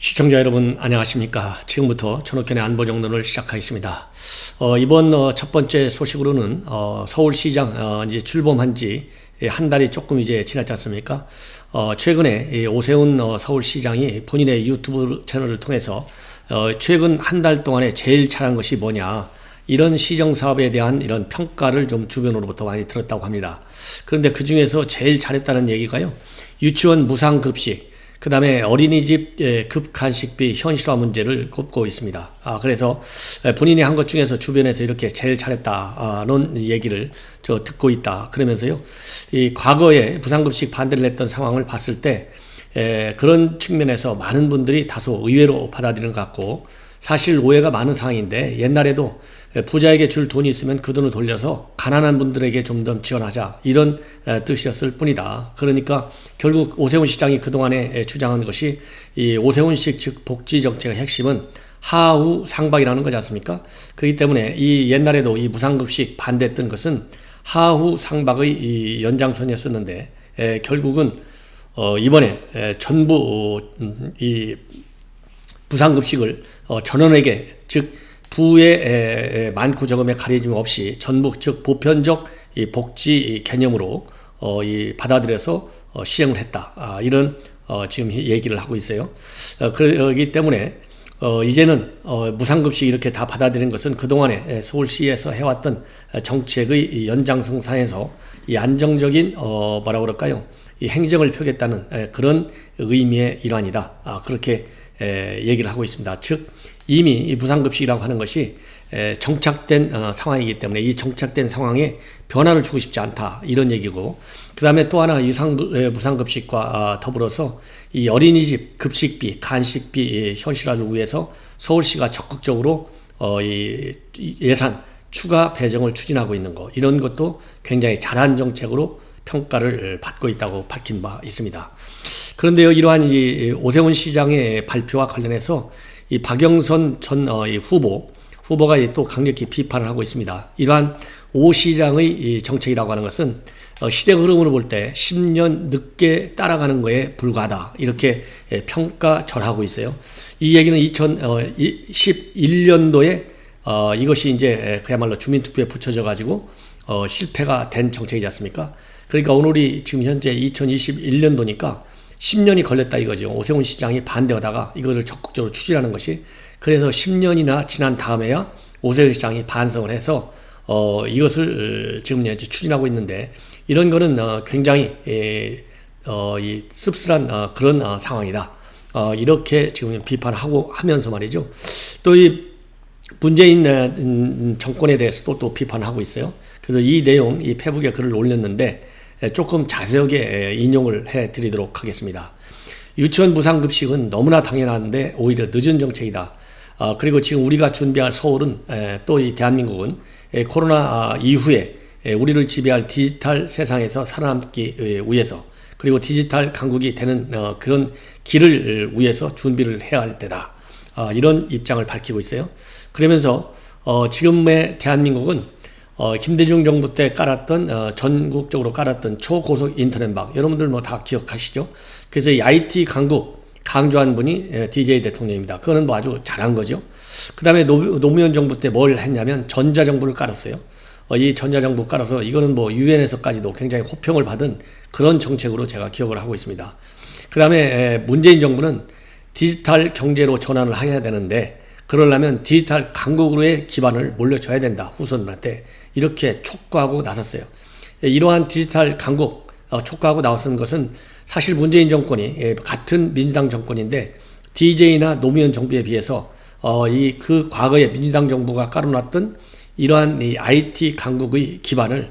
시청자 여러분 안녕하십니까. 지금부터 전옥현의 안보정론을 시작하겠습니다. 이번 첫 번째 소식으로는 서울시장 이제 출범한 지 한 달이 조금 이제 지났지 않습니까? 최근에 오세훈 서울시장이 본인의 유튜브 채널을 통해서 최근 한 달 동안에 제일 잘한 것이 뭐냐, 이런 시정사업에 대한 이런 평가를 좀 주변으로부터 많이 들었다고 합니다. 그런데 그 중에서 제일 잘했다는 얘기가요, 유치원 무상급식, 그 다음에 어린이집 급간식비 현실화 문제를 꼽고 있습니다. 그래서 본인이 한 것 중에서 주변에서 이렇게 제일 잘했다는 얘기를 듣고 있다. 그러면서요, 이 과거에 무상급식 반대를 했던 상황을 봤을 때 그런 측면에서 많은 분들이 다소 의외로 받아들이는 것 같고, 사실 오해가 많은 상황인데, 옛날에도 부자에게 줄 돈이 있으면 그 돈을 돌려서 가난한 분들에게 좀 더 지원하자, 이런 뜻이었을 뿐이다. 그러니까 결국 오세훈 시장이 그동안에 주장한 것이, 이 오세훈식 즉 복지정책의 핵심은 하후 상박이라는 거지 않습니까? 그렇기 때문에 이 옛날에도 이 무상급식 반대했던 것은 하후 상박의 이 연장선이었었는데, 결국은 이번에 전부 이 무상급식을 전원에게, 즉 부의 많고 적음에 가려짐 없이 전부, 즉 보편적 이 복지 개념으로 이 받아들여서 시행을 했다. 이런 지금 얘기를 하고 있어요. 그렇기 때문에 이제는 무상급식 이렇게 다 받아들인 것은 그동안에 서울시에서 해왔던 정책의 연장선상에서 이 안정적인 뭐라고 그럴까요? 이 행정을 펴겠다는 그런 의미의 일환이다. 그렇게 얘기를 하고 있습니다. 즉 이미 이 무상급식이라고 하는 것이 정착된 상황이기 때문에 이 정착된 상황에 변화를 주고 싶지 않다, 이런 얘기고, 그 다음에 또 하나 무상급식과 더불어서 이 어린이집 급식비, 간식비 현실화를 위해서 서울시가 적극적으로 이 예산 추가 배정을 추진하고 있는 것, 이런 것도 굉장히 잘한 정책으로 평가를 받고 있다고 밝힌 바 있습니다. 그런데요, 이러한 이 오세훈 시장의 발표와 관련해서 이 박영선 전 후보가 또 강력히 비판을 하고 있습니다. 이러한 오 시장의 이 정책이라고 하는 것은 시대 흐름으로 볼 때 10년 늦게 따라가는 것에 불과하다, 이렇게 평가절하고 있어요. 이 얘기는 2011년도에 이것이 이제 그야말로 주민투표에 붙여져 가지고 실패가 된 정책이지 않습니까? 그러니까 오늘이 지금 현재 2021년도니까 10년이 걸렸다 이거죠. 오세훈 시장이 반대하다가 이것을 적극적으로 추진하는 것이. 그래서 10년이나 지난 다음에야 오세훈 시장이 반성을 해서 이것을 지금 현재 추진하고 있는데, 이런 거는 굉장히 이 씁쓸한 그런 상황이다. 이렇게 지금 비판을 하면서 말이죠. 또 이 문재인 정권에 대해서도 또 비판을 하고 있어요. 그래서 이 내용, 이 페북에 글을 올렸는데 조금 자세하게 인용을 해드리도록 하겠습니다. 유치원 무상급식은 너무나 당연한데 오히려 늦은 정책이다. 그리고 지금 우리가 준비할 서울은, 또 이 대한민국은 코로나 이후에 우리를 지배할 디지털 세상에서 살아남기 위해서, 그리고 디지털 강국이 되는 그런 길을 위해서 준비를 해야 할 때다. 이런 입장을 밝히고 있어요. 그러면서 지금의 대한민국은 김대중 정부 때 깔았던 전국적으로 깔았던 초고속 인터넷망, 여러분들 뭐 다 기억하시죠? 그래서 이 IT 강국 강조한 분이 DJ 대통령입니다. 그거는 뭐 아주 잘한 거죠. 그 다음에 노무현 정부 때 뭘 했냐면 전자정부를 깔았어요. 이 전자정부 깔아서 이거는 뭐 유엔에서까지도 굉장히 호평을 받은 그런 정책으로 제가 기억을 하고 있습니다. 그 다음에 문재인 정부는 디지털 경제로 전환을 해야 되는데, 그러려면 디지털 강국으로의 기반을 물려줘야 된다, 후손들한테. 이렇게 촉구하고 나섰어요. 이러한 디지털 강국 촉구하고 나선 것은 사실 문재인 정권이 같은 민주당 정권인데 DJ나 노무현 정부에 비해서 그 과거에 민주당 정부가 깔아놨던 이러한 이 IT 강국의 기반을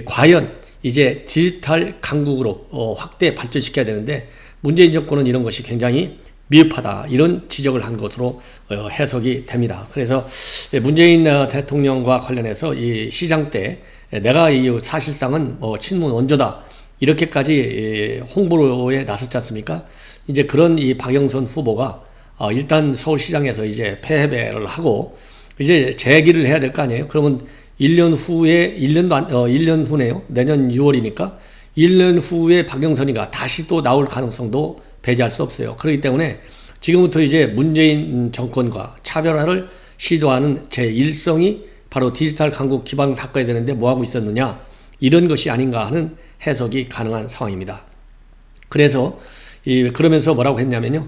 과연 이제 디지털 강국으로 확대 발전시켜야 되는데, 문재인 정권은 이런 것이 굉장히 미흡하다, 이런 지적을 한 것으로 해석이 됩니다. 그래서 문재인 대통령과 관련해서 이 시장 때 내가 이 사실상은 친문 원조다, 이렇게까지 홍보에 나섰지 않습니까? 이제 그런 이 박영선 후보가 일단 서울시장에서 이제 패배를 하고 이제 재기를 해야 될 거 아니에요? 그러면 1년 후에, 1년 후네요. 내년 6월이니까 1년 후에 박영선이가 다시 또 나올 가능성도 배제할 수 없어요. 그렇기 때문에 지금부터 이제 문재인 정권과 차별화를 시도하는 제1성이 바로 디지털 강국 기반을 닦아야 되는데 뭐하고 있었느냐, 이런 것이 아닌가 하는 해석이 가능한 상황입니다. 그래서 그러면서 뭐라고 했냐면요,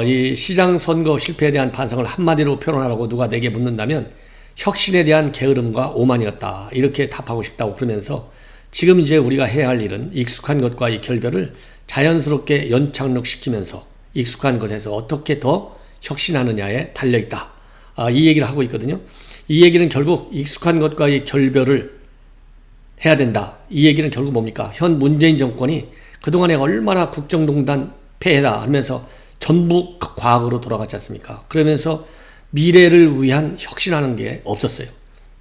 이 시장 선거 실패에 대한 반성을 한마디로 표현하라고 누가 내게 묻는다면 혁신에 대한 게으름과 오만이었다, 이렇게 답하고 싶다고 그러면서 지금 이제 우리가 해야 할 일은 익숙한 것과의 결별을 자연스럽게 연착륙시키면서 익숙한 것에서 어떻게 더 혁신하느냐에 달려있다, 이 얘기를 하고 있거든요. 이 얘기는 결국 익숙한 것과의 결별을 해야 된다. 이 얘기는 결국 뭡니까? 현 문재인 정권이 그동안에 얼마나 국정농단 폐해다 하면서 전부 과거로 돌아갔지 않습니까? 그러면서 미래를 위한 혁신하는 게 없었어요.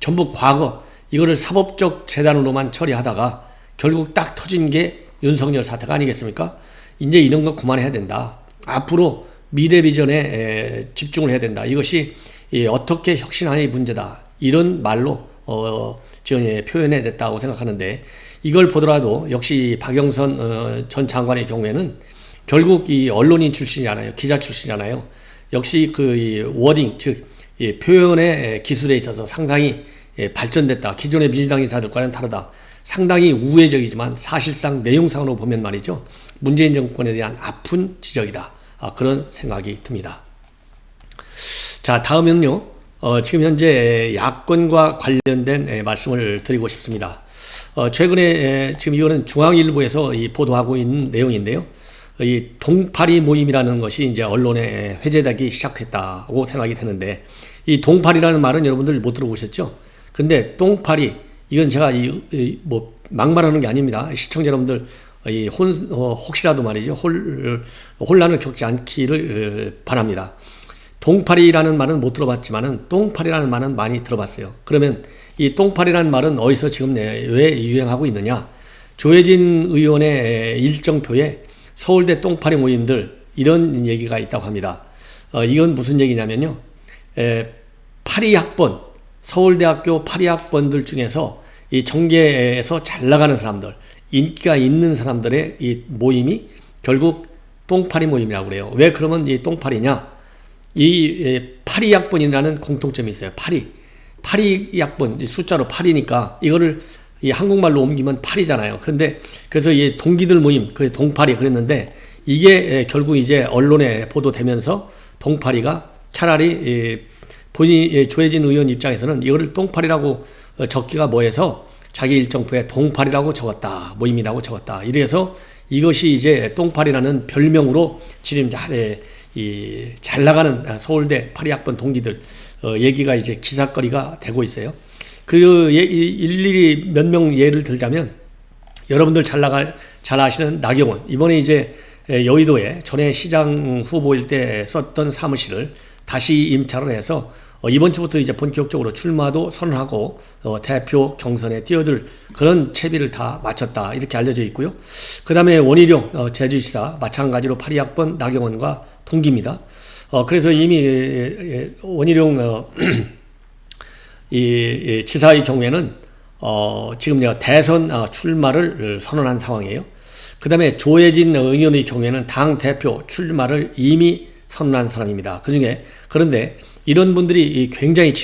전부 과거, 이거를 사법적 재단으로만 처리하다가 결국 딱 터진 게 윤석열 사태가 아니겠습니까? 이제 이런 거 그만해야 된다. 앞으로 미래 비전에 집중을 해야 된다. 이것이 어떻게 혁신하느냐의 문제다. 이런 말로 지금 표현해 냈다고 생각하는데, 이걸 보더라도 역시 박영선 전 장관의 경우에는 결국 이 언론인 출신이잖아요. 기자 출신이잖아요. 역시 그 워딩, 즉 표현의 기술에 있어서 상당히 발전됐다. 기존의 민주당 인사들과는 다르다. 상당히 우회적이지만 사실상 내용상으로 보면 말이죠, 문재인 정권에 대한 아픈 지적이다. 그런 생각이 듭니다. 자, 다음은요, 지금 현재 야권과 관련된 말씀을 드리고 싶습니다. 최근에 지금 이거는 중앙일보에서 보도하고 있는 내용인데요. 이 동파리 모임이라는 것이 이제 언론에 회자되기 시작했다고 생각이 되는데, 이 동파리라는 말은 여러분들 못 들어보셨죠? 근데 똥파리, 이건 제가 뭐 막말하는 게 아닙니다. 시청자 여러분들 혹시라도 말이죠, 혼란을 겪지 않기를 바랍니다. 동파리라는 말은 못 들어봤지만은 똥파리라는 말은 많이 들어봤어요. 그러면 이 똥파리라는 말은 어디서 지금 왜 유행하고 있느냐? 조혜진 의원의 일정표에 서울대 똥파리 모임들, 이런 얘기가 있다고 합니다. 이건 무슨 얘기냐면요, 파리학번, 서울대학교 파리학번들 중에서 이 정계에서 잘 나가는 사람들, 인기가 있는 사람들의 이 모임이 결국 똥파리 모임이라고 그래요. 왜 그러면 이 똥파리냐? 이 파리학번이라는 공통점이 있어요. 파리학번, 숫자로 8이니까 이거를 이 한국말로 옮기면 파리잖아요. 근데 그래서 이 동기들 모임, 그 동파리 그랬는데, 이게 결국 이제 언론에 보도되면서 동파리가 차라리 조혜진 의원 입장에서는 이거를 똥파리라고 적기가 뭐해서 자기 일정표에 동파리라고 적었다, 모임이라고 적었다. 이래서 이것이 이제 똥파리라는 별명으로 지금 잘 나가는 서울대 파리학번 동기들 얘기가 이제 기사거리가 되고 있어요. 일일이 몇 명 예를 들자면, 여러분들 잘 아시는 나경원, 이번에 이제 여의도에 전에 시장 후보일 때 썼던 사무실을 다시 임차를 해서 이번 주부터 이제 본격적으로 출마도 선언하고 대표 경선에 뛰어들 그런 채비를 다 마쳤다, 이렇게 알려져 있고요. 그 다음에 원희룡 제주지사, 마찬가지로 파리학번 나경원과 동기입니다. 그래서 이미 원희룡 이 지사의 경우에는 지금 대선 출마를 선언한 상황이에요. 그 다음에 조혜진 의원의 경우에는 당 대표 출마를 이미 선언한 사람입니다. 그런데 이런 분들이 굉장히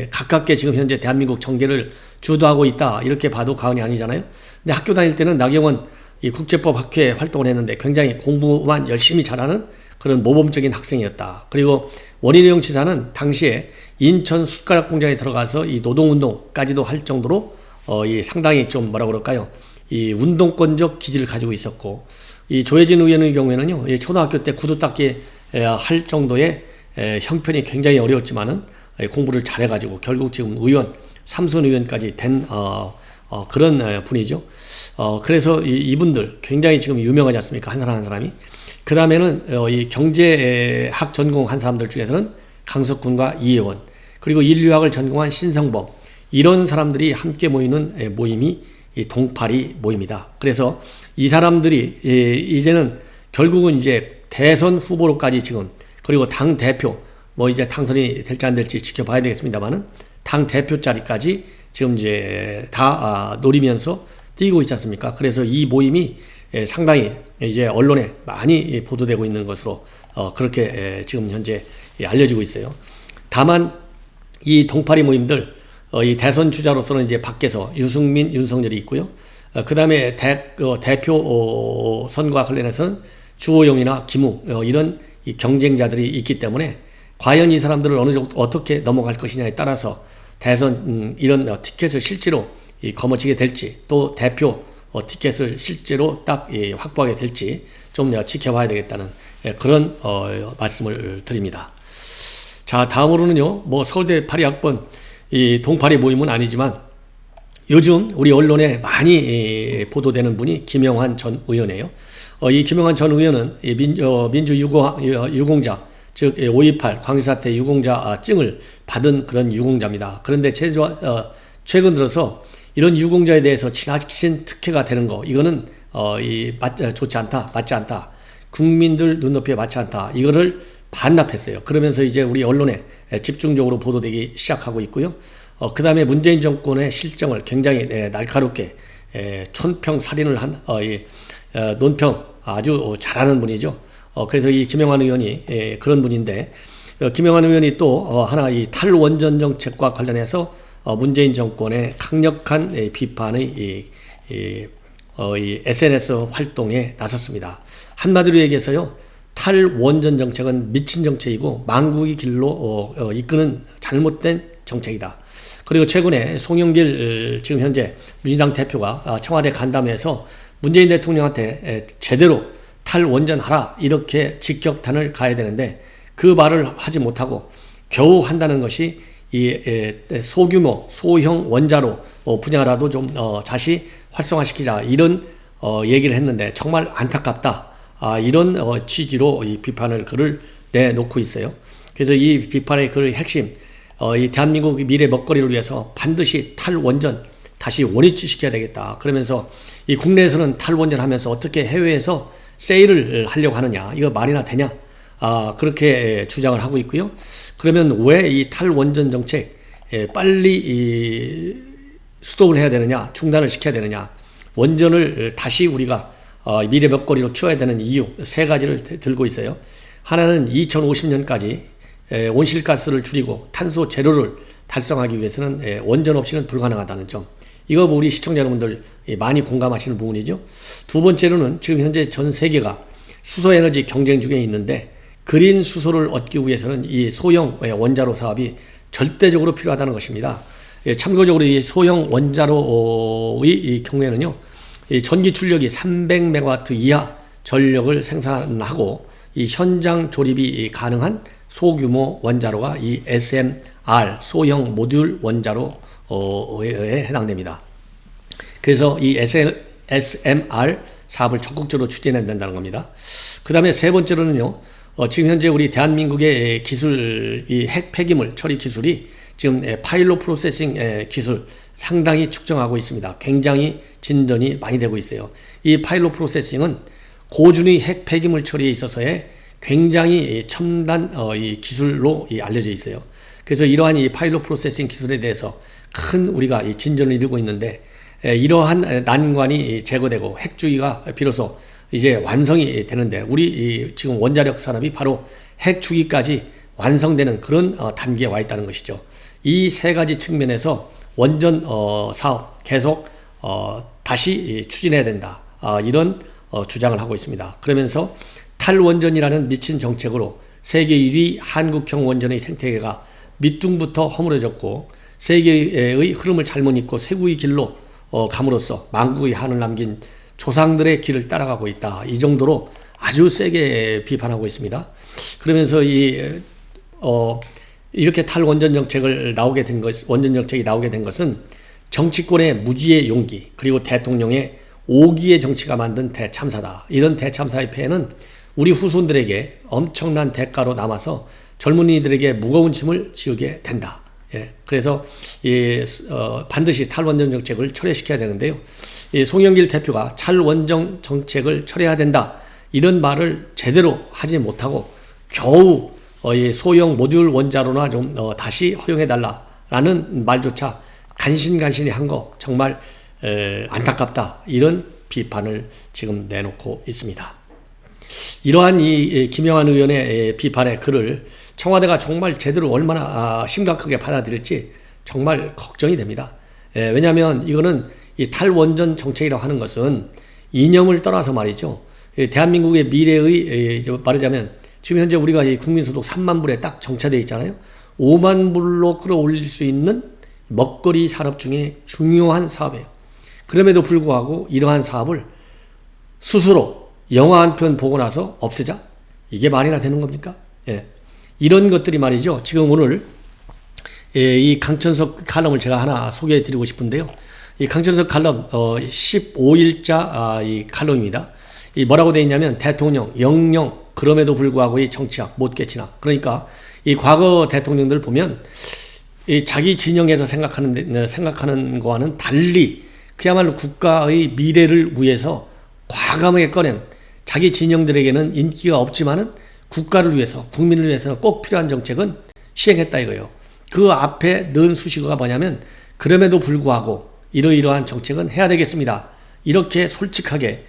가깝게 지금 현재 대한민국 정계를 주도하고 있다, 이렇게 봐도 과언이 아니잖아요. 근데 학교 다닐 때는 나경원 이 국제법 학회 활동을 했는데 굉장히 공부만 열심히 잘하는 그런 모범적인 학생이었다. 그리고 원희룡 지사는 당시에 인천 숟가락 공장에 들어가서 이 노동운동까지도 할 정도로 이 상당히 좀 뭐라 그럴까요? 이 운동권적 기질을 가지고 있었고, 이 조혜진 의원의 경우에는요, 이 초등학교 때 구두 닦기 할 정도의 형편이 굉장히 어려웠지만은 공부를 잘해가지고 결국 지금 의원, 삼선 의원까지 된 그런 분이죠. 그래서 이분들 굉장히 지금 유명하지 않습니까? 한 사람 한 사람이. 그 다음에는 이 경제학 전공한 사람들 중에서는 강석군과 이혜원, 그리고 인류학을 전공한 신성범, 이런 사람들이 함께 모이는 모임이 이 동파리 모임이다. 그래서 이 사람들이 이제는 결국은 이제 대선 후보로까지 지금, 그리고 당 대표, 뭐 이제 당선이 될지 안 될지 지켜봐야 되겠습니다만은 당 대표 자리까지 지금 이제 다 노리면서 뛰고 있지 않습니까? 그래서 이 모임이 상당히 이제 언론에 많이 보도되고 있는 것으로 그렇게 지금 현재 알려지고 있어요. 다만 이 동파리 모임들 이 대선 주자로서는 이제 밖에서 유승민, 윤석열이 있고요. 그 다음에 대표 선거와 관련해서는 주호영이나 김웅 이런 이 경쟁자들이 있기 때문에 과연 이 사람들을 어느 정도 어떻게 넘어갈 것이냐에 따라서 대선 이런 티켓을 실제로 거머쥐게 될지 또 대표 티켓을 실제로 딱 확보하게 될지 좀 지켜봐야 되겠다는 그런 말씀을 드립니다. 자, 다음으로는요, 뭐 서울대 파리학번 이 동파리 모임은 아니지만 요즘 우리 언론에 많이 보도되는 분이 김영환 전 의원이에요. 이 김영환 전 의원은 민주 유공자, 즉 5.18 광주사태 유공자증을 받은 그런 유공자입니다. 그런데 최근 들어서 이런 유공자에 대해서 지나친 특혜가 되는 거, 이거는 좋지 않다, 맞지 않다, 국민들 눈높이에 맞지 않다, 이거를 반납했어요. 그러면서 이제 우리 언론에 집중적으로 보도되기 시작하고 있고요. 그 다음에 문재인 정권의 실정을 굉장히 날카롭게 촌평살인을 한 논평 아주 잘하는 분이죠. 그래서 이 김영환 의원이 그런 분인데, 김영환 의원이 또 하나 이 탈원전 정책과 관련해서 문재인 정권의 강력한 비판의 이 SNS 활동에 나섰습니다. 한마디로 얘기해서요, 탈원전 정책은 미친 정책이고 망국의 길로 이끄는 잘못된 정책이다. 그리고 최근에 송영길 지금 현재 민주당 대표가 청와대 간담회에서 문재인 대통령한테 제대로 탈원전하라 이렇게 직격탄을 가야 되는데 그 말을 하지 못하고 겨우 한다는 것이 이 소규모 소형 원자로 분야라도 좀 다시 활성화시키자 이런 얘기를 했는데 정말 안타깝다. 이런 취지로 이 비판을 글을 내놓고 있어요. 그래서 이 비판의 그 핵심, 이 대한민국 미래 먹거리를 위해서 반드시 탈원전 다시 원위치시켜야 되겠다. 그러면서 이 국내에서는 탈원전 하면서 어떻게 해외에서 세일을 하려고 하느냐, 이거 말이나 되냐, 그렇게 주장을 하고 있고요. 그러면 왜 이 탈원전 정책 빨리 스톱을 해야 되느냐, 중단을 시켜야 되느냐, 원전을 다시 우리가 미래 먹거리로 키워야 되는 이유 세 가지를 들고 있어요. 하나는 2050년까지 온실가스를 줄이고 탄소 제로를 달성하기 위해서는 원전 없이는 불가능하다는 점. 이거 우리 시청자 여러분들 많이 공감하시는 부분이죠. 두 번째로는 지금 현재 전 세계가 수소에너지 경쟁 중에 있는데 그린 수소를 얻기 위해서는 이 소형 원자로 사업이 절대적으로 필요하다는 것입니다. 참고적으로 이 소형 원자로의 경우에는요, 이 전기 출력이 300메가와트 이하 전력을 생산하고 이 현장 조립이 가능한 소규모 원자로가 이 SMR 소형 모듈 원자로에 해당됩니다. 그래서 이 SMR 사업을 적극적으로 추진해야 된다는 겁니다. 그 다음에 세 번째로는요, 지금 현재 우리 대한민국의 기술, 이 핵 폐기물 처리 기술이 지금 파일로 프로세싱 기술 상당히 축적하고 있습니다. 굉장히 진전이 많이 되고 있어요. 이 파일로 프로세싱은 고준위 핵 폐기물 처리에 있어서의 굉장히 첨단 이 기술로 알려져 있어요. 그래서 이러한 이 파일로 프로세싱 기술에 대해서 큰 우리가 이 진전을 이루고 있는데, 이러한 난관이 제거되고 핵주기가 비로소 이제 완성이 되는데, 우리 지금 원자력 산업이 바로 핵주기까지 완성되는 그런 단계에 와 있다는 것이죠. 이 세 가지 측면에서 원전 사업 계속 다시 추진해야 된다. 이런 주장을 하고 있습니다. 그러면서 탈원전이라는 미친 정책으로 세계 1위 한국형 원전의 생태계가 밑둥부터 허물어졌고 세계의 흐름을 잘못 잇고 세구의 길로 감으로써 망국의 한을 남긴 조상들의 길을 따라가고 있다. 이 정도로 아주 세게 비판하고 있습니다. 그러면서 이렇게 탈원전 정책을 나오게 된 원전 정책이 나오게 된 것은 정치권의 무지의 용기, 그리고 대통령의 오기의 정치가 만든 대참사다. 이런 대참사의 폐해는 우리 후손들에게 엄청난 대가로 남아서 젊은이들에게 무거운 짐을 지우게 된다. 그래서 반드시 탈원전 정책을 철회시켜야 되는데요. 송영길 대표가 탈원전 정책을 철회해야 된다. 이런 말을 제대로 하지 못하고 겨우 소형 모듈 원자로나 좀 다시 허용해달라라는 말조차 간신간신히 한 거 정말 안타깝다. 이런 비판을 지금 내놓고 있습니다. 이러한 이 김영환 의원의 비판의 글을 청와대가 정말 제대로 얼마나 심각하게 받아들일지 정말 걱정이 됩니다. 왜냐하면 이거는 이 탈원전 정책이라고 하는 것은 이념을 떠나서 말이죠. 대한민국의 미래의 말하자면 지금 현재 우리가 이 국민소득 3만 불에 딱 정체되어 있잖아요. 5만 불로 끌어올릴 수 있는 먹거리 산업 중에 중요한 사업이에요. 그럼에도 불구하고 이러한 사업을 스스로 영화 한 편 보고 나서 없애자? 이게 말이나 되는 겁니까? 예. 이런 것들이 말이죠. 지금 오늘 이 강천석 칼럼을 제가 하나 소개해 드리고 싶은데요. 이 강천석 칼럼 15일자 이 칼럼입니다. 이 뭐라고 되어 있냐면 대통령 영영 그럼에도 불구하고 이 정치학 못 깨치나. 그러니까 이 과거 대통령들 보면 이 자기 진영에서 생각하는 거와는 달리 그야말로 국가의 미래를 위해서 과감하게 꺼낸 자기 진영들에게는 인기가 없지만은 국가를 위해서 국민을 위해서는 꼭 필요한 정책은 시행했다 이거예요. 그 앞에 넣은 수식어가 뭐냐면 그럼에도 불구하고 이러이러한 정책은 해야 되겠습니다. 이렇게 솔직하게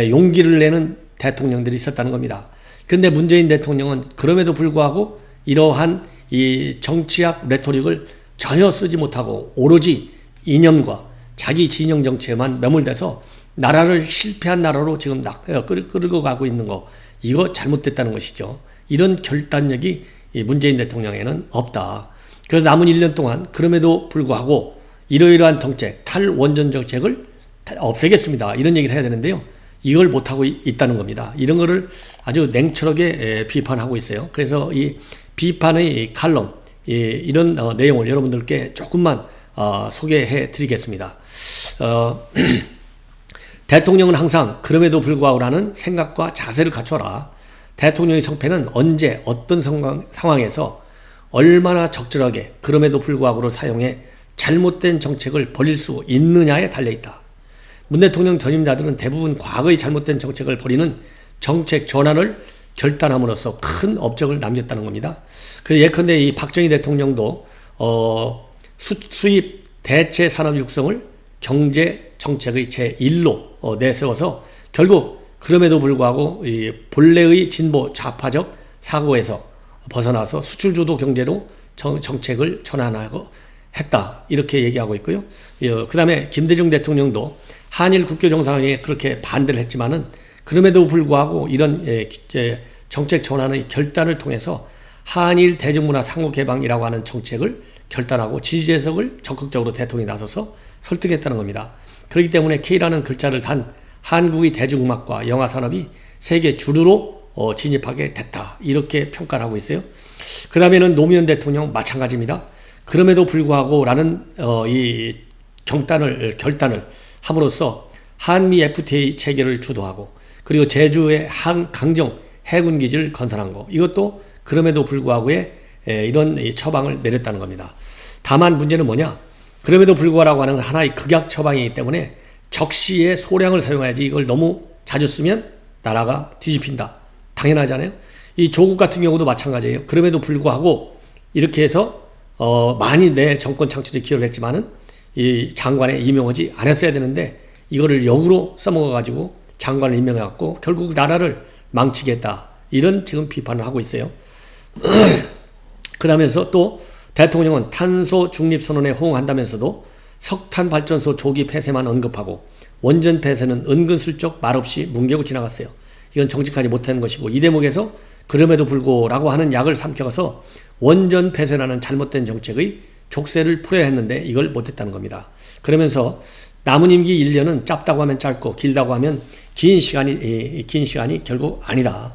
용기를 내는 대통령들이 있었다는 겁니다. 그런데 문재인 대통령은 그럼에도 불구하고 이러한 이 정치학 레토릭을 전혀 쓰지 못하고 오로지 이념과 자기 진영 정치에만 매몰돼서 나라를 실패한 나라로 지금 끌고 가고 있는 거, 이거 잘못됐다는 것이죠. 이런 결단력이 문재인 대통령에는 없다. 그래서 남은 1년 동안 그럼에도 불구하고 이러이러한 정책, 탈원전 정책을 없애겠습니다. 이런 얘기를 해야 되는데요. 이걸 못하고 있다는 겁니다. 이런 거를 아주 냉철하게 비판하고 있어요. 그래서 이 비판의 칼럼, 이런 내용을 여러분들께 조금만 소개해 드리겠습니다. 대통령은 항상 그럼에도 불구하고라는 생각과 자세를 갖춰라. 대통령의 성패는 언제 어떤 상황에서 얼마나 적절하게 그럼에도 불구하고를 사용해 잘못된 정책을 벌일 수 있느냐에 달려있다. 문 대통령 전임자들은 대부분 과거의 잘못된 정책을 벌이는 정책 전환을 결단함으로써 큰 업적을 남겼다는 겁니다. 그 예컨대 이 박정희 대통령도 수입 대체 산업 육성을 경제 정책의 제1로 내세워서 결국 그럼에도 불구하고 이 본래의 진보 좌파적 사고에서 벗어나서 수출주도 경제로 정책을 전환하고 했다. 이렇게 얘기하고 있고요. 그 다음에 김대중 대통령도 한일 국교 정상회의에 그렇게 반대를 했지만은 그럼에도 불구하고 이런 정책 전환의 결단을 통해서 한일 대중문화 상호개방이라고 하는 정책을 결단하고 지지재석을 적극적으로 대통령이 나서서 설득했다는 겁니다. 그렇기 때문에 K라는 글자를 단 한국의 대중음악과 영화산업이 세계 주류로 진입하게 됐다. 이렇게 평가를 하고 있어요. 그 다음에는 노무현 대통령 마찬가지입니다. 그럼에도 불구하고 라는 이 결단을 함으로써 한미 FTA 체결을 주도하고 그리고 제주의 강정 해군기지를 건설한 거, 이것도 그럼에도 불구하고의 이런 처방을 내렸다는 겁니다. 다만 문제는 뭐냐? 그럼에도 불구하고 하는 하나의 극약 처방이기 때문에 적시에 소량을 사용해야지 이걸 너무 자주 쓰면 나라가 뒤집힌다. 당연하잖아요. 이 조국 같은 경우도 마찬가지예요. 그럼에도 불구하고 이렇게 해서 많이 내 정권 창출에 기여를 했지만은 이 장관에 임명하지 않았어야 되는데 이거를 역으로 써먹어가지고 장관을 임명해갖고 결국 나라를 망치겠다. 이런 지금 비판을 하고 있어요. 그러면서 또 대통령은 탄소 중립 선언에 호응한다면서도 석탄 발전소 조기 폐쇄만 언급하고 원전 폐쇄는 은근슬쩍 말없이 뭉개고 지나갔어요. 이건 정직하지 못한 것이고 이 대목에서 그럼에도 불구라고 하는 약을 삼켜가서 원전 폐쇄라는 잘못된 정책의 족쇄를 풀어야 했는데 이걸 못했다는 겁니다. 그러면서 남은 임기 1년은 짧다고 하면 짧고 길다고 하면 긴 시간이 결국 아니다.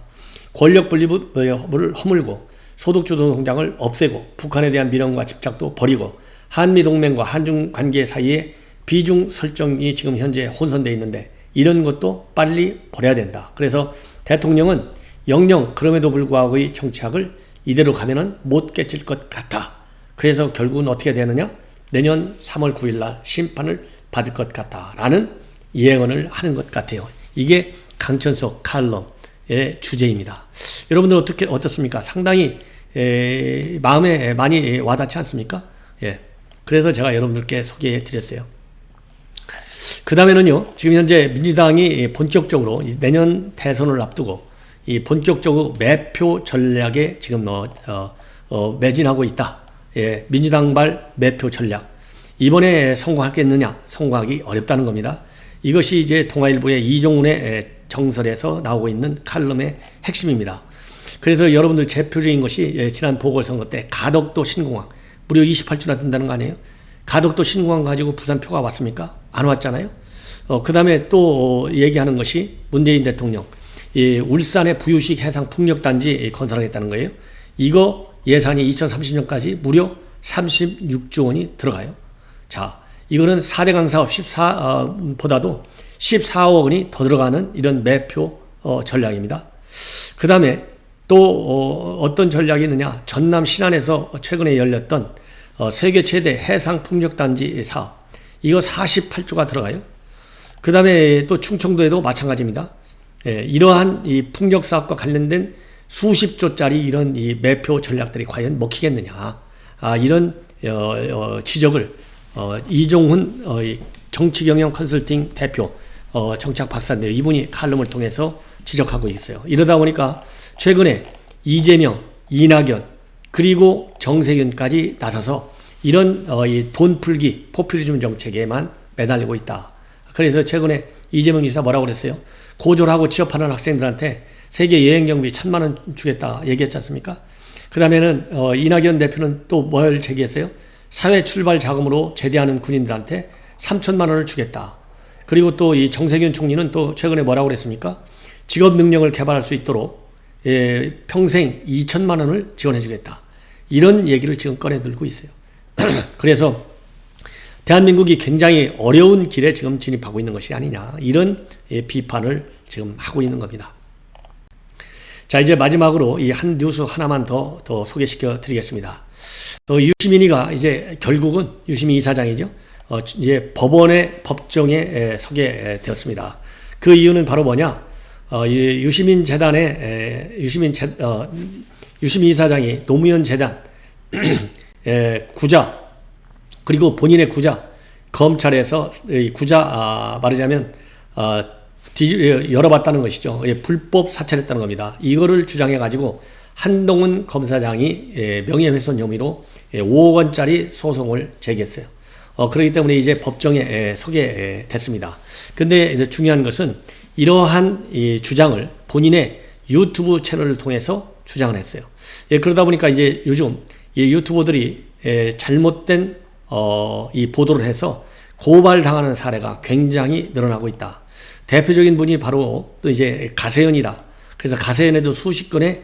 권력 분립을 허물고 소득주도 통장을 없애고 북한에 대한 미련과 집착도 버리고 한미동맹과 한중 관계 사이에 비중 설정이 지금 현재 혼선되어 있는데 이런 것도 빨리 버려야 된다. 그래서 대통령은 영영 그럼에도 불구하고의 정치학을 이대로 가면은 못 깨칠 것 같다. 그래서 결국은 어떻게 되느냐? 내년 3월 9일 날 심판을 받을 것 같다라는 예언을 하는 것 같아요. 이게 강천석 칼럼의 주제입니다. 여러분들 어떻습니까? 상당히 마음에 많이 와닿지 않습니까? 예. 그래서 제가 여러분들께 소개해 드렸어요. 그 그 다음에는요, 지금 현재 민주당이 본격적으로 내년 대선을 앞두고 이 본격적으로 매표 전략에 지금 매진하고 있다. 예, 민주당발 매표 전략. 이번에 성공하겠느냐? 성공하기 어렵다는 겁니다. 이것이 이제 동아일보의 이종훈의 정설에서 나오고 있는 칼럼의 핵심입니다. 그래서 여러분들 대표적인 것이 지난 보궐선거 때 가덕도 신공항 무려 28주나 된다는 거 아니에요? 가덕도 신공항 가지고 부산 표가 왔습니까? 안 왔잖아요. 그 다음에 또 얘기하는 것이 문재인 대통령 울산의 부유식 해상 풍력단지 건설하겠다는 거예요. 이거 예산이 2030년까지 무려 36조 원이 들어가요. 자, 이거는 4대강 사업 14보다도 14억 원이 더 들어가는 이런 매표 전략입니다. 그 다음에 또 어떤 전략이 있느냐? 전남 신안에서 최근에 열렸던 세계 최대 해상 풍력단지 사업, 이거 48조가 들어가요. 그 다음에 또 충청도에도 마찬가지입니다. 이러한 이 풍력 사업과 관련된 수십조짜리 이런 이 매표 전략들이 과연 먹히겠느냐? 이런 지적을 이종훈 정치경영 컨설팅 대표 정치학 박사인데요. 이분이 칼럼을 통해서 지적하고 있어요. 이러다 보니까 최근에 이재명, 이낙연 그리고 정세균까지 나서서 이런 돈 풀기 포퓰리즘 정책에만 매달리고 있다. 그래서 최근에 이재명 지사 뭐라고 그랬어요? 고졸하고 취업하는 학생들한테 세계 여행 경비 1,000만 원 주겠다 얘기했지 않습니까? 그 다음에는 이낙연 대표는 또 뭘 제기했어요? 사회 출발 자금으로 제대하는 군인들한테 3,000만 원을 주겠다. 그리고 또 이 정세균 총리는 또 최근에 뭐라고 그랬습니까? 직업 능력을 개발할 수 있도록 평생 2,000만 원을 지원해 주겠다. 이런 얘기를 지금 꺼내들고 있어요. 그래서 대한민국이 굉장히 어려운 길에 지금 진입하고 있는 것이 아니냐, 이런 비판을 지금 하고 있는 겁니다. 자, 이제 마지막으로 이 한 뉴스 하나만 더 소개시켜 드리겠습니다. 유시민이가 이제 결국은 유시민 이사장이죠. 이제 법정에 서게 되었습니다. 그 이유는 바로 뭐냐? 유시민 재단의 유시민 이사장이 노무현 재단 구자, 그리고 본인의 구자, 검찰에서 구자 말하자면 열어봤다는 것이죠. 불법 사찰했다는 겁니다. 이거를 주장해 가지고 한동훈 검사장이 명예훼손 혐의로 5억 원짜리 소송을 제기했어요. 그렇기 때문에 이제 법정에 서게 됐습니다. 근데 이제 중요한 것은 이러한 이 주장을 본인의 유튜브 채널을 통해서 주장을 했어요. 그러다 보니까 이제 요즘 이 유튜버들이 잘못된 이 보도를 해서 고발당하는 사례가 굉장히 늘어나고 있다. 대표적인 분이 바로 또 이제 가세연이다. 그래서 가세연에도 수십 건의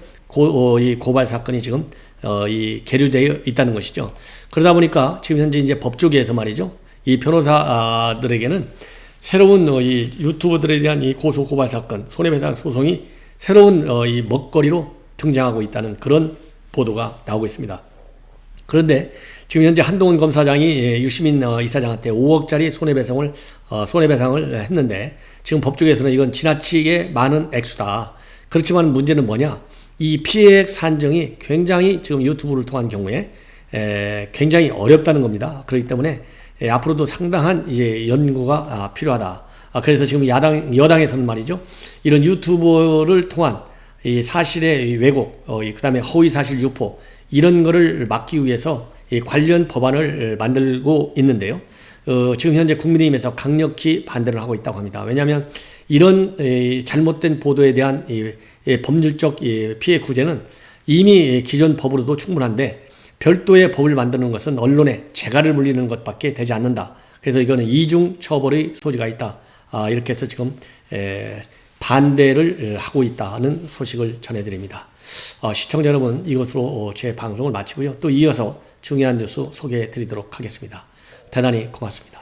이 고발 사건이 지금 계류되어 있다는 것이죠. 그러다 보니까 지금 현재 이제 법조계에서 말이죠, 이 변호사들에게는 새로운 이 유튜버들에 대한 이 고소 고발 사건, 손해배상 소송이 새로운 이 먹거리로 등장하고 있다는 그런 보도가 나오고 있습니다. 그런데 지금 현재 한동훈 검사장이 유시민 이사장한테 5억짜리 손해배상을 했는데, 지금 법조계에서는 이건 지나치게 많은 액수다. 그렇지만 문제는 뭐냐? 이 피해액 산정이 굉장히 지금 유튜브를 통한 경우에 굉장히 어렵다는 겁니다. 그렇기 때문에 앞으로도 상당한 이제 연구가 필요하다. 그래서 지금 여당에서는 말이죠, 이런 유튜브를 통한 이 사실의 왜곡, 그 다음에 허위 사실 유포, 이런 거를 막기 위해서 이 관련 법안을 만들고 있는데요. 지금 현재 국민의힘에서 강력히 반대를 하고 있다고 합니다. 왜냐하면 이런 잘못된 보도에 대한 법률적 피해 구제는 이미 기존 법으로도 충분한데, 별도의 법을 만드는 것은 언론에 재갈을 물리는 것밖에 되지 않는다. 그래서 이거는 이중 처벌의 소지가 있다. 이렇게 해서 지금 반대를 하고 있다는 소식을 전해드립니다. 시청자 여러분, 이것으로 제 방송을 마치고요. 또 이어서 중요한 뉴스 소개해 드리도록 하겠습니다. 대단히 고맙습니다.